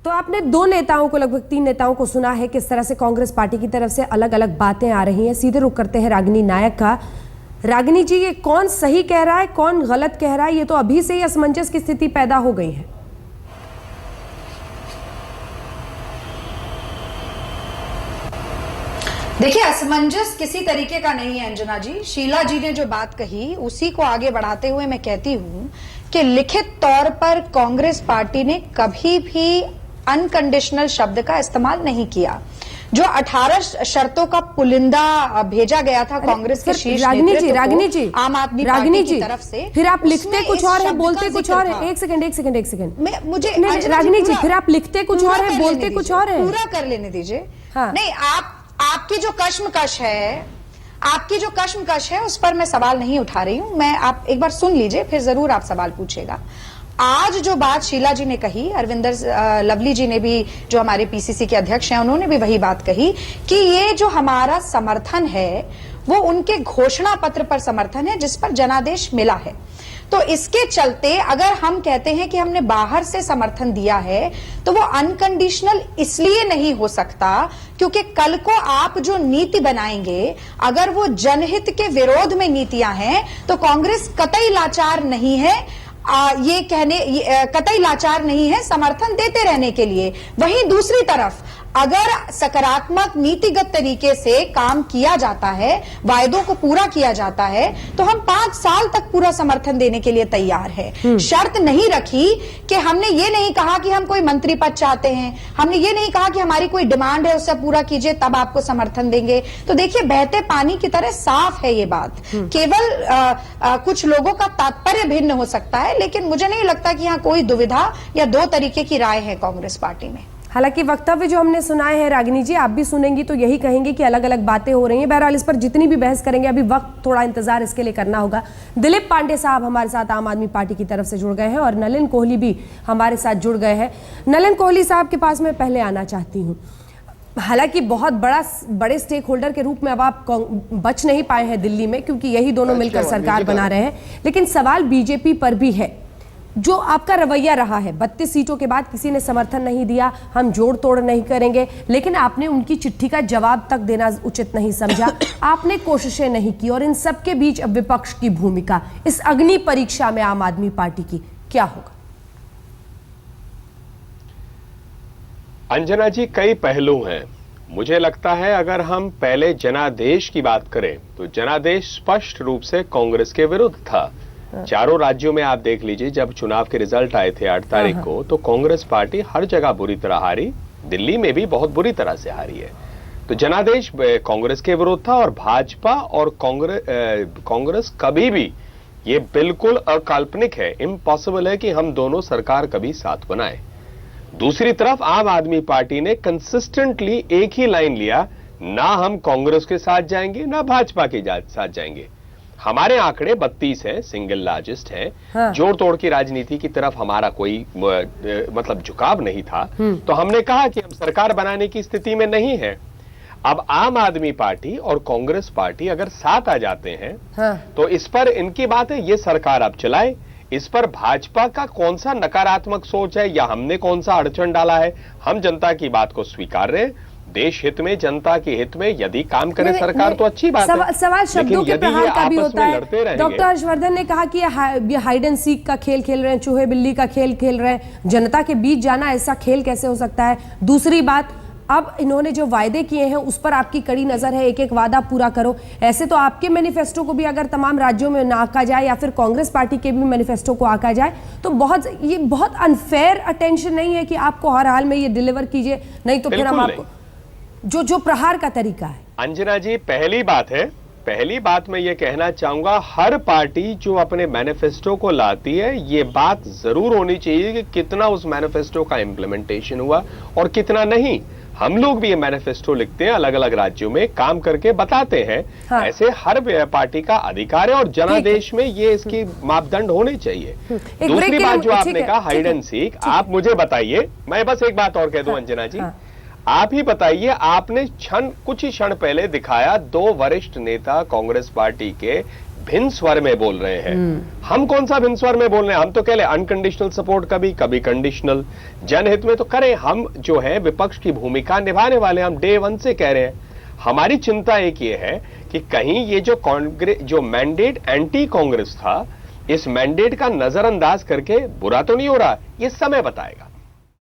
तो आपने दो नेताओं को, लगभग 3 नेताओं को सुना है किस तरह से कांग्रेस पार्टी की तरफ से अलग अलग बातें आ रही हैं। सीधे रुख करते हैं रागिनी नायक का। रागिनी जी, ये कौन सही कह रहा है, कौन गलत कह रहा है? ये तो अभी से ही असमंजस की स्थिति पैदा हो गई है। देखिए, असमंजस किसी तरीके का नहीं है अंजना जी। शीला जी ने जो बात कही उसी को आगे बढ़ाते हुए मैं कहती हूं कि लिखित तौर पर कांग्रेस पार्टी ने कभी भी अनकंडीशनल शब्द का इस्तेमाल नहीं किया। जो 18 शर्तों का पुलिंदा भेजा गया था कांग्रेस के शीर्ष नेतृत्व को आम आदमी पार्टी की तरफ से, फिर आप लिखते कुछ और है, बोलते कुछ और है। एक सेकंड मुझे रागिनी जी, फिर आप लिखते कुछ और है, बोलते कुछ और है। पूरा कर लेने दीजिए। हाँ। नहीं, आपकी जो कश्मकश है उस पर मैं सवाल नहीं उठा रही हूं। मैं, आप एक बार सुन लीजिए, फिर जरूर आप सवाल पूछेगा। आज जो बात शीला जी ने कही, अरविंदर लवली जी ने भी, जो हमारे पीसीसी के अध्यक्ष हैं, उन्होंने भी वही बात कही कि ये जो हमारा समर्थन है वो उनके घोषणा पत्र पर समर्थन है जिस पर जनादेश मिला है। तो इसके चलते अगर हम कहते हैं कि हमने बाहर से समर्थन दिया है तो वो अनकंडीशनल इसलिए नहीं हो सकता क्योंकि कल को आप जो नीति बनाएंगे, अगर वो जनहित के विरोध में नीतियां हैं तो कांग्रेस कतई लाचार नहीं है कतई लाचार नहीं है समर्थन देते रहने के लिए। वहीं दूसरी तरफ अगर सकारात्मक नीतिगत तरीके से काम किया जाता है, वायदों को पूरा किया जाता है, तो हम 5 साल तक पूरा समर्थन देने के लिए तैयार है। शर्त नहीं रखी कि हमने ये नहीं कहा कि हम कोई मंत्री पद चाहते हैं, हमने ये नहीं कहा कि हमारी कोई डिमांड है उससे पूरा कीजिए तब आपको समर्थन देंगे। तो देखिए, बहते पानी की तरह साफ है ये बात। केवल कुछ लोगों का तात्पर्य भिन्न हो सकता है, लेकिन मुझे नहीं लगता कि यहाँ कोई दुविधा या दो तरीके की राय है कांग्रेस पार्टी में। हालांकि वक्तव्य जो हमने सुनाए हैं रागिनी जी, आप भी सुनेंगी तो यही कहेंगे कि अलग अलग बातें हो रही हैं। बहरहाल इस पर जितनी भी बहस करेंगे, अभी वक्त थोड़ा इंतजार इसके लिए करना होगा। दिलीप पांडे साहब हमारे साथ आम आदमी पार्टी की तरफ से जुड़ गए हैं और नलिन कोहली भी हमारे साथ जुड़ गए हैं। नलिन कोहली साहब के पास मैं पहले आना चाहती हूँ। हालांकि बहुत बड़े स्टेक होल्डर के रूप में अब आप बच नहीं पाए हैं दिल्ली में, क्योंकि यही दोनों मिलकर सरकार बना रहे हैं। लेकिन सवाल बीजेपी पर भी है। जो आपका रवैया रहा है, 32 सीटों के बाद किसी ने समर्थन नहीं दिया, हम जोड़ तोड़ नहीं करेंगे, लेकिन आपने उनकी चिट्ठी का जवाब तक देना उचित नहीं समझा, आपने कोशिशें नहीं की, और इन सब के बीच अब विपक्ष की भूमिका इस अग्नि परीक्षा में आम आदमी पार्टी की क्या होगा? अंजना जी, कई पहलू हैं। मुझे लगता है अगर हम पहले जनादेश की बात करें तो जनादेश स्पष्ट रूप से कांग्रेस के विरुद्ध था। चारों राज्यों में आप देख लीजिए, जब चुनाव के रिजल्ट आए थे 8 तारीख को, तो कांग्रेस पार्टी हर जगह बुरी तरह हारी, दिल्ली में भी बहुत बुरी तरह से हारी है। तो जनादेश कांग्रेस के विरुद्ध था, और भाजपा और कांग्रेस कभी भी, ये बिल्कुल अकाल्पनिक है, इम्पॉसिबल है कि हम दोनों सरकार कभी साथ बनाए। दूसरी तरफ आम आदमी पार्टी ने कंसिस्टेंटली एक ही लाइन लिया, ना हम कांग्रेस के साथ जाएंगे ना भाजपा के साथ जाएंगे। हमारे आंकड़े 32 है, सिंगल लार्जेस्ट है। हाँ। जोड़ तोड़ की राजनीति की तरफ हमारा कोई मतलब झुकाव नहीं था। तो हमने कहा कि हम सरकार बनाने की स्थिति में नहीं है। अब आम आदमी पार्टी और कांग्रेस पार्टी अगर साथ आ जाते हैं, हाँ, तो इस पर इनकी बात है, ये सरकार अब चलाए। इस पर भाजपा का कौन सा नकारात्मक सोच है या हमने कौन सा अड़चन डाला है, हम जनता की बात को स्वीकार रहे। देश हित में, जनता के हित में यदि काम करे सरकार तो अच्छी बात है। सवाल शब्दों के प्रहार का भी होता है। डॉक्टर हर्षवर्धन ने कहा कि ये हाइड एंड सीक का खेल खेल रहे हैं, चूहे बिल्ली का खेल खेल रहे हैं। जनता के बीच जाना, ऐसा खेल कैसे हो सकता है? दूसरी बात, अब इन्होंने जो वायदे किए हैं उस पर आपकी कड़ी नजर है, एक एक वादा पूरा करो। ऐसे तो आपके मैनिफेस्टो को भी अगर तमाम राज्यों में आंका जाए या फिर कांग्रेस पार्टी के भी मैनिफेस्टो को आंका जाए तो ये बहुत अनफेयर अटेंशन नहीं है कि आपको हर हाल में ये डिलीवर कीजिए, नहीं तो फिर हम आपको जो प्रहार का तरीका है। अंजना जी, पहली बात मैं ये कहना चाहूंगा, हर पार्टी जो अपने मैनिफेस्टो को लाती है, ये बात जरूर होनी चाहिए कि कितना उस मैनिफेस्टो का इंप्लीमेंटेशन हुआ और कितना नहीं। हम लोग भी ये मैनिफेस्टो लिखते हैं, अलग अलग राज्यों में काम करके बताते हैं। हाँ। ऐसे हर पार्टी का अधिकार है और जनादेश में ये इसकी मापदंड होने चाहिए। दूसरी बात जो आपने कहा, हाइड एंड सीक, आप मुझे बताइए, मैं बस एक बात और कह दूं अंजना जी, आप ही बताइए, आपने कुछ ही क्षण पहले दिखाया 2 वरिष्ठ नेता कांग्रेस पार्टी के भिन्न स्वर में बोल रहे हैं। हम कौन सा भिन्न स्वर में बोल रहे हैं? हम तो कह रहे अनकंडीशनल सपोर्ट, कभी कंडीशनल। जनहित में तो करें, हम जो है विपक्ष की भूमिका निभाने वाले, हम डे वन से कह रहे हैं। हमारी चिंता एक ये है कि कहीं ये जो कांग्रेस जो मैंडेट एंटी कांग्रेस था, इस मैंडेट का नजरअंदाज करके बुरा तो नहीं हो रहा, ये समय बताएगा।